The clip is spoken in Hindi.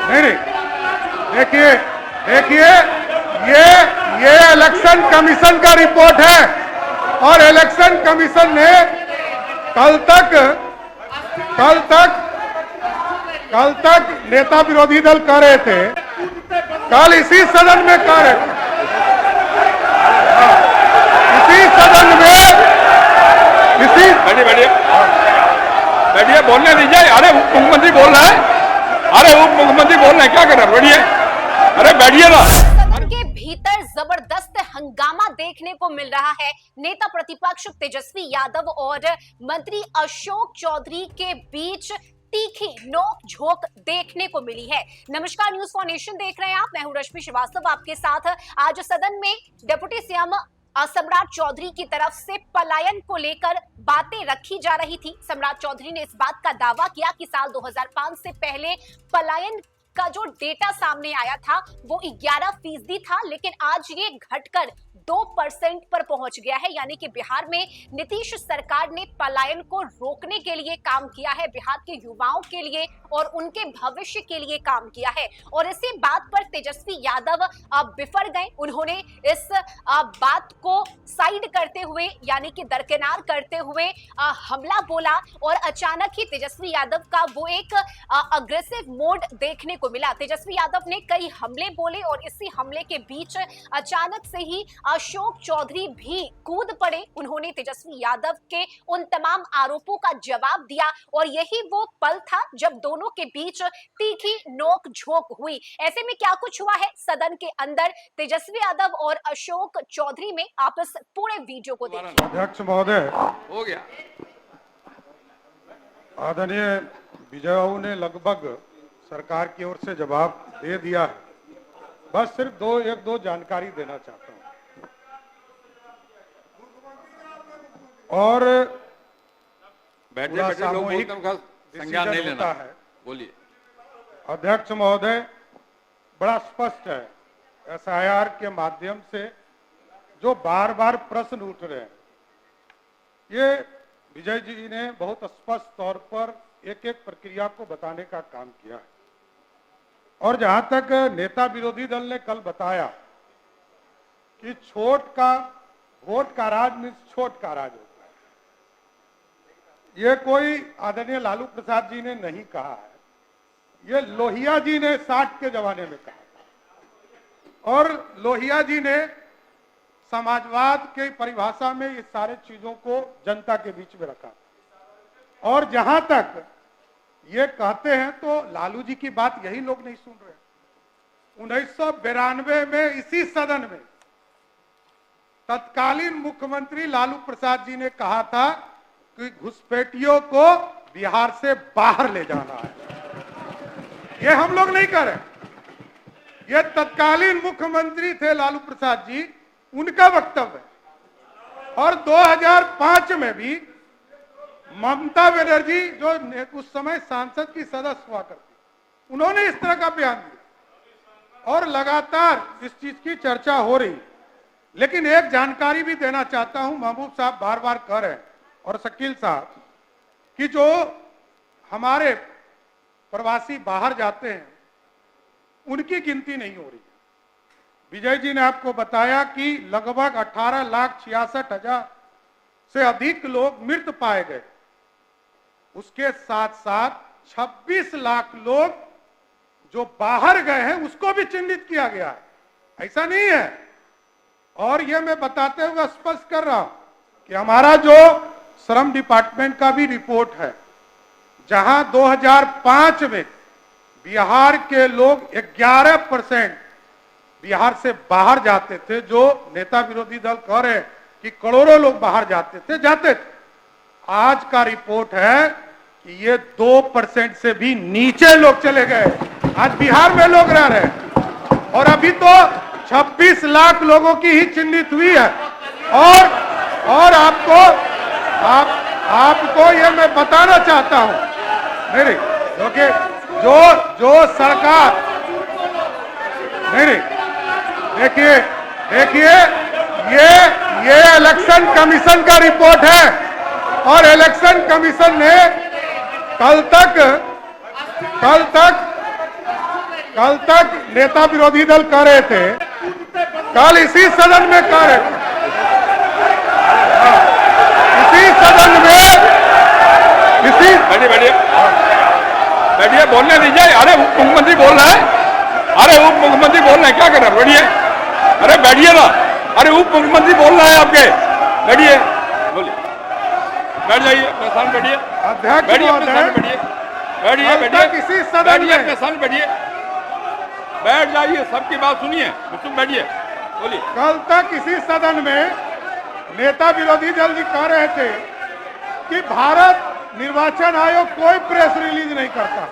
नहीं नहीं, देखिए देखिए, ये इलेक्शन कमीशन का रिपोर्ट है और इलेक्शन कमीशन ने कल तक नेता विरोधी दल कह रहे थे, कल इसी सदन में कह रहे थे, इसी सदन में बैठिए, बोलने दीजिए। अरे उप मुख्यमंत्री बोल रहा है, अरे उप मुख्यमंत्री बोल रहे हैं, क्या कर रहे हैं? बैठिए, अरे बैठिए ना। सदन के भीतर जबरदस्त हंगामा देखने को मिल रहा है। नेता प्रतिपक्ष तेजस्वी यादव और मंत्री अशोक चौधरी के बीच तीखी नोक झोंक देखने को मिली है। नमस्कार, न्यूज़ फॉर नेशन देख रहे हैं आप। मैं हूं रश्मि श्रीवास्तव आपके साथ। आज सदन में डिप्टी सीएम सम्राट चौधरी की तरफ से पलायन को लेकर बातें रखी जा रही थी। सम्राट चौधरी ने इस बात का दावा किया कि साल 2005 से पहले पलायन का जो डेटा सामने आया था वो 11% था, लेकिन आज ये घटकर 2% पर पहुंच गया है। यानी कि बिहार में नीतीश सरकार ने पलायन को रोकने के लिए काम किया है, बिहार के युवाओं के लिए और उनके भविष्य के लिए काम किया है। और इसी बात पर तेजस्वी यादव बिफर गए। उन्होंने इस बात को साइड करते हुए यानी कि दरकिनार करते हुए हमला बोला और अचानक ही तेजस्वी यादव का वो एक अग्रेसिव मोड देखने को मिला। तेजस्वी यादव ने कई हमले बोले और इसी हमले के बीच अचानक से ही अशोक चौधरी भी कूद पड़े। उन्होंने तेजस्वी यादव के उन तमाम आरोपों का जवाब दिया और यही वो पल था जब दोनों के बीच तीखी नोक झोंक हुई। ऐसे में क्या कुछ हुआ है सदन के अंदर, तेजस्वी यादव और अशोक चौधरी में, आप इस पूरे वीडियो को देखिए। अध्यक्ष महोदय, हो गया। आदरणीय विजय बाबू ने लगभग सरकार की ओर से जवाब दे दिया है। बस सिर्फ एक दो जानकारी देना चाहता हूं। और बैठे लोग बोलते हैं, उनका संज्ञान नहीं लेना है। बोलिए। अध्यक्ष महोदय, बड़ा स्पष्ट है एसआईआर के माध्यम से जो बार बार प्रश्न उठ रहे हैं, ये विजय जी ने बहुत स्पष्ट तौर पर एक एक प्रक्रिया को बताने का काम किया है। और जहां तक नेता विरोधी दल ने कल बताया कि छोट का वोट का राज मीन्स छोट का राज होता है, ये कोई आदरणीय लालू प्रसाद जी ने नहीं कहा है, ये लोहिया जी ने 60 के जमाने में कहा था। और लोहिया जी ने समाजवाद के परिभाषा में ये सारे चीजों को जनता के बीच में रखा। और जहां तक ये कहते हैं तो लालू जी की बात यही लोग नहीं सुन रहे। 1992 में इसी सदन में तत्कालीन मुख्यमंत्री लालू प्रसाद जी ने कहा था कि घुसपैठियों को बिहार से बाहर ले जाना है। ये हम लोग नहीं कर रहे, ये तत्कालीन मुख्यमंत्री थे लालू प्रसाद जी, उनका वक्तव्य है। और 2005 में भी ममता बनर्जी जो उस समय सांसद की सदस्य हुआ करती, उन्होंने इस तरह का बयान दिया और लगातार इस चीज की चर्चा हो रही। लेकिन एक जानकारी भी देना चाहता हूं, महबूब साहब बार बार कह रहे हैं और शकील साहब, कि जो हमारे प्रवासी बाहर जाते हैं उनकी गिनती नहीं हो रही। विजय जी ने आपको बताया कि लगभग 18,66,000 से अधिक लोग मृत पाए गए। उसके साथ साथ 26 लाख लोग जो बाहर गए हैं उसको भी चिन्हित किया गया है। ऐसा नहीं है। और ये मैं बताते हुए स्पष्ट कर रहा हूं कि हमारा जो श्रम डिपार्टमेंट का भी रिपोर्ट है, जहां 2005 में बिहार के लोग 11% बिहार से बाहर जाते थे, जो नेता विरोधी दल कह रहे हैं कि करोड़ों लोग बाहर जाते थे। आज का रिपोर्ट है कि ये 2% से भी नीचे लोग चले गए। आज बिहार में लोग रह रहे हैं और अभी तो 26 लाख लोगों की ही चिन्हित हुई है। और आपको ये मैं बताना चाहता हूं, नहीं क्योंकि जो सरकार, नहीं देखिए ये इलेक्शन कमीशन का रिपोर्ट है और इलेक्शन कमीशन ने कल तक कल तक नेता विरोधी दल कह रहे थे, कल इसी सदन में कह रहे थे, इसी सदन में, बैठिए बोलने दीजिए। अरे उप मुख्यमंत्री बोल रहा है, अरे उप मुख्यमंत्री बोल रहे हैं, क्या कर रहे हैं? बैठिए, अरे बैठिए ना। अरे उप मुख्यमंत्री बोल रहा है आपके, बैठिए, बोलिए, बैठ जाइए अपने स्थान, बैठिए, अध्यक्ष बैठिए अपने स्थान, बैठिए, बैठिए, बैठिए किसी सदन बैठिए में, अपने स्थान, बैठिए, बैठ जाइए, सबकी बात सुनिए, तुम बैठिए, बोलिए। कल तक इसी सदन में नेता विरोधी दल जी कह रहे थे कि भारत निर्वाचन आयोग कोई प्रेस रिलीज नहीं करता।